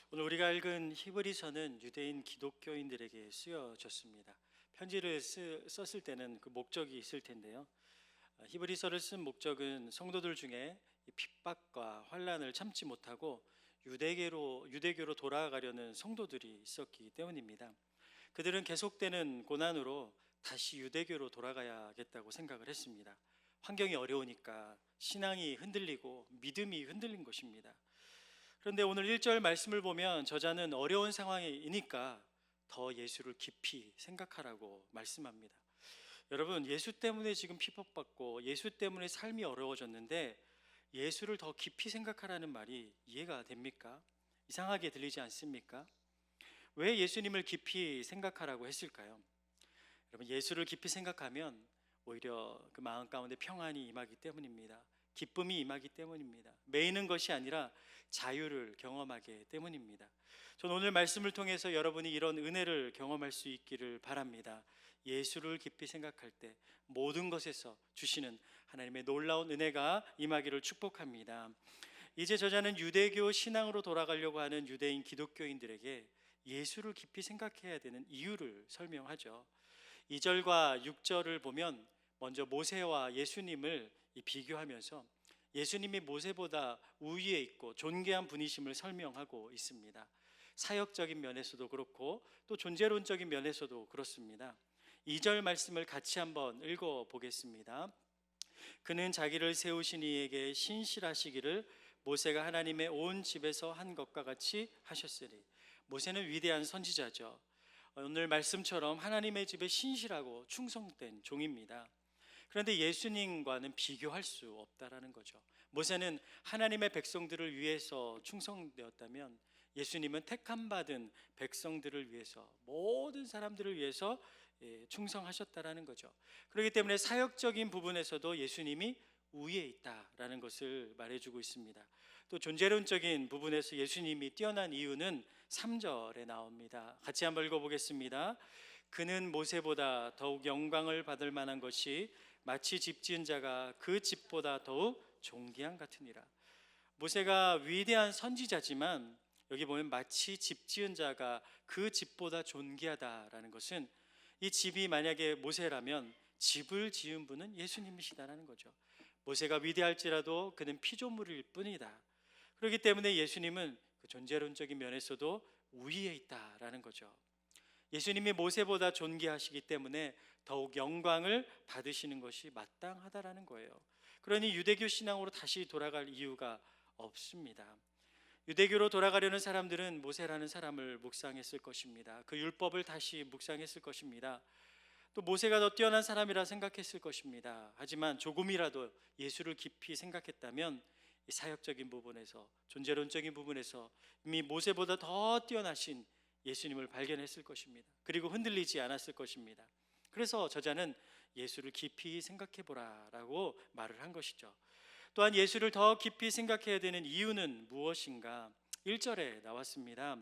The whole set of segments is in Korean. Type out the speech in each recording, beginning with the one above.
오늘 우리가 읽은 히브리서는 유대인 기독교인들에게 쓰여졌습니다. 편지를 썼을 때는 그 목적이 있을 텐데요. 히브리서를 쓴 목적은 성도들 중에 이 핍박과 환난을 참지 못하고 유대교로 돌아가려는 성도들이 있었기 때문입니다. 그들은 계속되는 고난으로 다시 유대교로 돌아가야겠다고 생각을 했습니다. 환경이 어려우니까 신앙이 흔들리고 믿음이 흔들린 것입니다. 그런데 오늘 1절 말씀을 보면 저자는 어려운 상황이니까 더 예수를 깊이 생각하라고 말씀합니다. 여러분, 예수 때문에 지금 핍박받고 예수 때문에 삶이 어려워졌는데 예수를 더 깊이 생각하라는 말이 이해가 됩니까? 이상하게 들리지 않습니까? 왜 예수님을 깊이 생각하라고 했을까요? 여러분, 예수를 깊이 생각하면 오히려 그 마음 가운데 평안이 임하기 때문입니다. 기쁨이 임하기 때문입니다. 매이는 것이 아니라 자유를 경험하기 때문입니다. 저는 오늘 말씀을 통해서 여러분이 이런 은혜를 경험할 수 있기를 바랍니다. 예수를 깊이 생각할 때 모든 것에서 주시는 하나님의 놀라운 은혜가 임하기를 축복합니다. 이제 저자는 유대교 신앙으로 돌아가려고 하는 유대인 기독교인들에게 예수를 깊이 생각해야 되는 이유를 설명하죠. 2절과 6절을 보면 먼저 모세와 예수님을 비교하면서 예수님이 모세보다 우위에 있고 존귀한 분이심을 설명하고 있습니다. 사역적인 면에서도 그렇고 또 존재론적인 면에서도 그렇습니다. 2절 말씀을 같이 한번 읽어보겠습니다. 그는 자기를 세우신 이에게 신실하시기를 모세가 하나님의 온 집에서 한 것과 같이 하셨으리. 모세는 위대한 선지자죠. 오늘 말씀처럼 하나님의 집에 신실하고 충성된 종입니다. 그런데 예수님과는 비교할 수 없다라는 거죠. 모세는 하나님의 백성들을 위해서 충성되었다면 예수님은 택함받은 백성들을 위해서, 모든 사람들을 위해서 충성하셨다라는 거죠. 그렇기 때문에 사역적인 부분에서도 예수님이 우위에 있다라는 것을 말해주고 있습니다. 또 존재론적인 부분에서 예수님이 뛰어난 이유는 3절에 나옵니다. 같이 한번 읽어보겠습니다. 그는 모세보다 더욱 영광을 받을 만한 것이 마치 집 지은 자가 그 집보다 더욱 존귀한 같으니라. 모세가 위대한 선지자지만 여기 보면 마치 집 지은 자가 그 집보다 존귀하다라는 것은 이 집이 만약에 모세라면 집을 지은 분은 예수님이시다라는 거죠. 모세가 위대할지라도 그는 피조물일 뿐이다. 그렇기 때문에 예수님은 그 존재론적인 면에서도 우위에 있다라는 거죠. 예수님이 모세보다 존귀하시기 때문에 더욱 영광을 받으시는 것이 마땅하다라는 거예요. 그러니 유대교 신앙으로 다시 돌아갈 이유가 없습니다. 유대교로 돌아가려는 사람들은 모세라는 사람을 묵상했을 것입니다. 그 율법을 다시 묵상했을 것입니다. 또 모세가 더 뛰어난 사람이라 생각했을 것입니다. 하지만 조금이라도 예수를 깊이 생각했다면 이 사역적인 부분에서, 존재론적인 부분에서 이미 모세보다 더 뛰어나신 예수님을 발견했을 것입니다. 그리고 흔들리지 않았을 것입니다. 그래서 저자는 예수를 깊이 생각해보라 라고 말을 한 것이죠. 또한 예수를 더 깊이 생각해야 되는 이유는 무엇인가? 1절에 나왔습니다.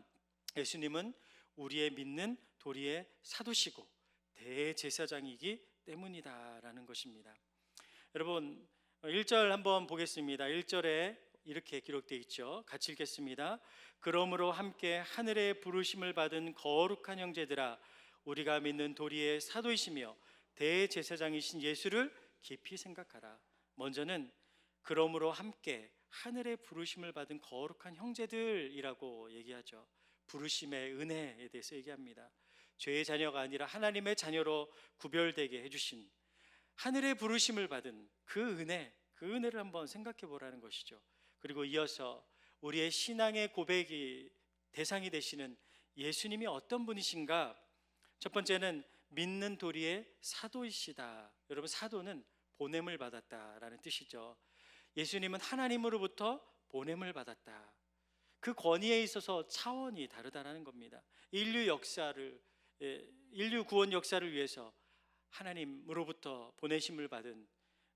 예수님은 우리의 믿는 도리의 사도시고 대제사장이기 때문이다 라는 것입니다. 여러분, 1절 한번 보겠습니다. 1절에 이렇게 기록되어 있죠. 같이 읽겠습니다. 그러므로 함께 하늘의 부르심을 받은 거룩한 형제들아, 우리가 믿는 도리의 사도이시며 대제사장이신 예수를 깊이 생각하라. 먼저는 그러므로 함께 하늘의 부르심을 받은 거룩한 형제들이라고 얘기하죠. 부르심의 은혜에 대해서 얘기합니다. 죄의 자녀가 아니라 하나님의 자녀로 구별되게 해주신 하늘의 부르심을 받은 그 은혜를 한번 생각해 보라는 것이죠. 그리고 이어서 우리의 신앙의 고백이 대상이 되시는 예수님이 어떤 분이신가? 첫 번째는 믿는 도리의 사도이시다. 여러분, 사도는 보냄을 받았다라는 뜻이죠. 예수님은 하나님으로부터 보냄을 받았다. 그 권위에 있어서 차원이 다르다라는 겁니다. 인류 구원 역사를 위해서 하나님으로부터 보내심을 받은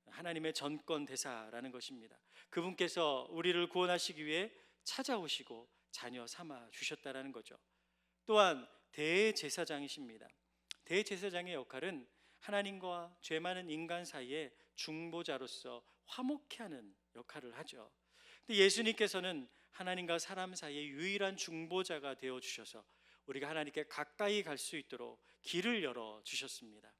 하나님의 전권 대사라는 것입니다. 그분께서 우리를 구원하시기 위해 찾아오시고 자녀 삼아 주셨다라는 거죠. 또한 대제사장이십니다. 대제사장의 역할은 하나님과 죄 많은 인간 사이에 중보자로서 화목케 하는 역할을 하죠. 근데 예수님께서는 하나님과 사람 사이의 유일한 중보자가 되어 주셔서 우리가 하나님께 가까이 갈 수 있도록 길을 열어 주셨습니다.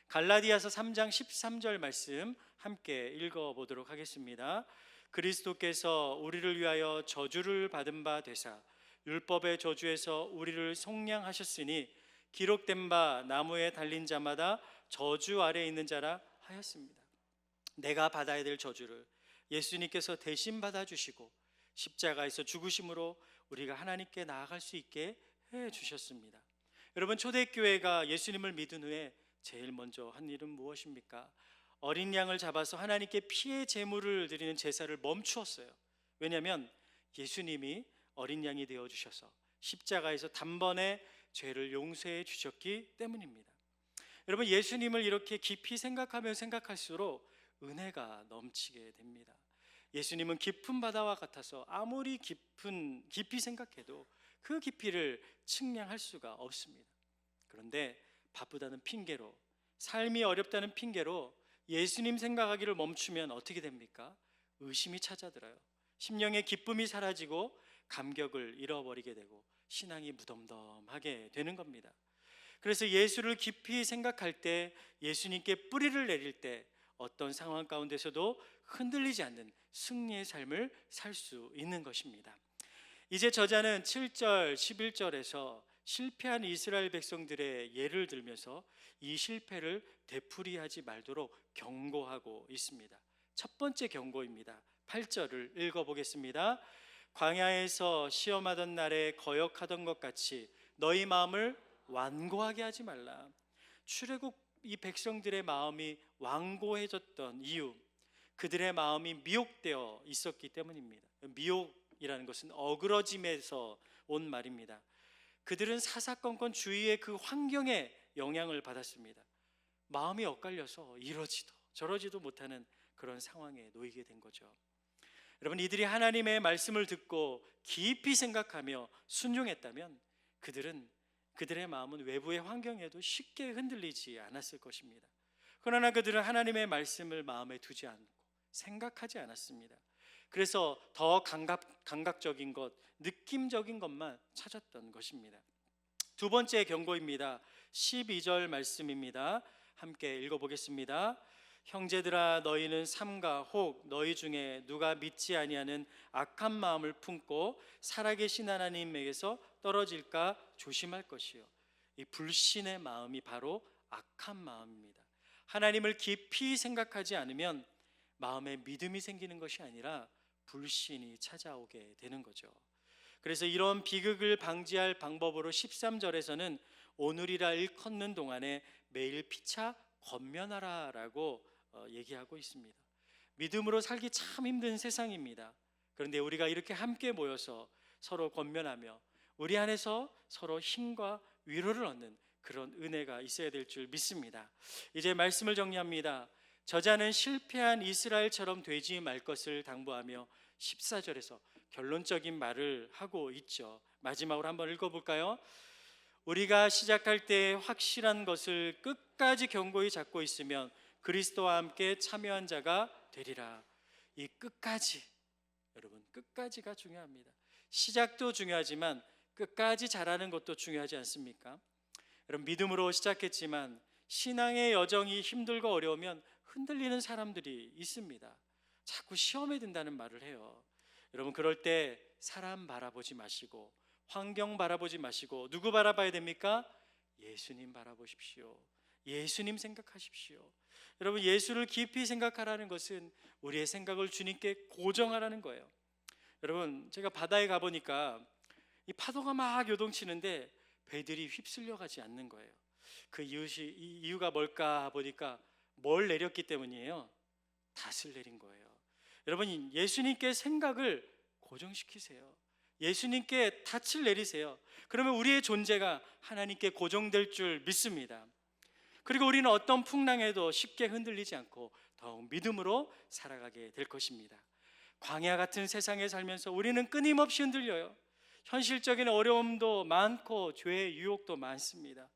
갈라디아서 3장 13절 말씀 함께 읽어보도록 하겠습니다. 그리스도께서 우리를 위하여 저주를 받은 바 되사 율법의 저주에서 우리를 속량하셨으니 기록된 바 나무에 달린 자마다 저주 아래 있는 자라 하였습니다. 내가 받아야 될 저주를 예수님께서 대신 받아주시고 십자가에서 죽으심으로 우리가 하나님께 나아갈 수 있게 해주셨습니다. 여러분, 초대교회가 예수님을 믿은 후에 제일 먼저 한 일은 무엇입니까? 어린 양을 잡아서 하나님께 피의 제물을 드리는 제사를 멈추었어요. 왜냐하면 예수님이 어린 양이 되어주셔서 십자가에서 단번에 죄를 용서해 주셨기 때문입니다. 여러분, 예수님을 이렇게 깊이 생각하면 생각할수록 은혜가 넘치게 됩니다. 예수님은 깊은 바다와 같아서 아무리 깊이 생각해도 그 깊이를 측량할 수가 없습니다. 그런데 바쁘다는 핑계로, 삶이 어렵다는 핑계로 예수님 생각하기를 멈추면 어떻게 됩니까? 의심이 찾아들어요. 심령의 기쁨이 사라지고 감격을 잃어버리게 되고 신앙이 무덤덤하게 되는 겁니다. 그래서 예수를 깊이 생각할 때, 예수님께 뿌리를 내릴 때 어떤 상황 가운데서도 흔들리지 않는 승리의 삶을 살 수 있는 것입니다. 이제 저자는 7절, 11절에서 실패한 이스라엘 백성들의 예를 들면서 이 실패를 되풀이하지 말도록 경고하고 있습니다. 첫 번째 경고입니다. 8절을 읽어보겠습니다. 광야에서 시험하던 날에 거역하던 것 같이 너희 마음을 완고하게 하지 말라. 출애굽 이 백성들의 마음이 완고해졌던 이유, 그들의 마음이 미혹되어 있었기 때문입니다. 미혹이라는 것은 어그러짐에서 온 말입니다. 그들은 사사건건 주위의 그 환경에 영향을 받았습니다. 마음이 엇갈려서 이러지도 저러지도 못하는 그런 상황에 놓이게 된 거죠. 여러분, 이들이 하나님의 말씀을 듣고 깊이 생각하며 순종했다면 그들의 마음은 외부의 환경에도 쉽게 흔들리지 않았을 것입니다. 그러나 그들은 하나님의 말씀을 마음에 두지 않고 생각하지 않았습니다. 그래서 더 감각적인 것, 느낌적인 것만 찾았던 것입니다. 두 번째 경고입니다. 12절 말씀입니다. 함께 읽어보겠습니다. 형제들아, 너희는 삼가 혹 너희 중에 누가 믿지 아니하는 악한 마음을 품고 살아계신 하나님에게서 떨어질까 조심할 것이요. 이 불신의 마음이 바로 악한 마음입니다. 하나님을 깊이 생각하지 않으면 마음에 믿음이 생기는 것이 아니라 불신이 찾아오게 되는 거죠. 그래서 이런 비극을 방지할 방법으로 13절에서는 오늘이라 일컫는 동안에 매일 피차 권면하라라고 얘기하고 있습니다. 믿음으로 살기 참 힘든 세상입니다. 그런데 우리가 이렇게 함께 모여서 서로 권면하며 우리 안에서 서로 힘과 위로를 얻는 그런 은혜가 있어야 될 줄 믿습니다. 이제 말씀을 정리합니다. 저자는 실패한 이스라엘처럼 되지 말 것을 당부하며 14절에서 결론적인 말을 하고 있죠. 마지막으로 한번 읽어볼까요? 우리가 시작할 때 확실한 것을 끝까지 견고히 잡고 있으면 그리스도와 함께 참여한 자가 되리라. 이 끝까지, 여러분, 끝까지가 중요합니다. 시작도 중요하지만 끝까지 잘하는 것도 중요하지 않습니까? 여러분, 믿음으로 시작했지만 신앙의 여정이 힘들고 어려우면 흔들리는 사람들이 있습니다. 자꾸 시험에 든다는 말을 해요. 여러분, 그럴 때 사람 바라보지 마시고 환경 바라보지 마시고 누구 바라봐야 됩니까? 예수님 바라보십시오. 예수님 생각하십시오. 여러분, 예수를 깊이 생각하라는 것은 우리의 생각을 주님께 고정하라는 거예요. 여러분, 제가 바다에 가보니까 이 파도가 막 요동치는데 배들이 휩쓸려 가지 않는 거예요. 그 이유가 뭘까 보니까 뭘 내렸기 때문이에요. 닷을 내린 거예요. 여러분, 예수님께 생각을 고정시키세요. 예수님께 닻을 내리세요. 그러면 우리의 존재가 하나님께 고정될 줄 믿습니다. 그리고 우리는 어떤 풍랑에도 쉽게 흔들리지 않고 더욱 믿음으로 살아가게 될 것입니다. 광야 같은 세상에 살면서 우리는 끊임없이 흔들려요. 현실적인 어려움도 많고 죄의 유혹도 많습니다.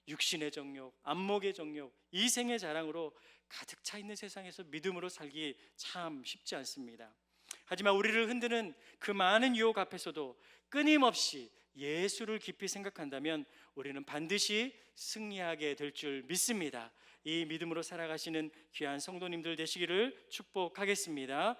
육신의 정욕, 안목의 정욕, 이생의 자랑으로 가득 차 있는 세상에서 믿음으로 살기 참 쉽지 않습니다. 하지만 우리를 흔드는 그 많은 유혹 앞에서도 끊임없이 예수를 깊이 생각한다면 우리는 반드시 승리하게 될 줄 믿습니다. 이 믿음으로 살아가시는 귀한 성도님들 되시기를 축복하겠습니다.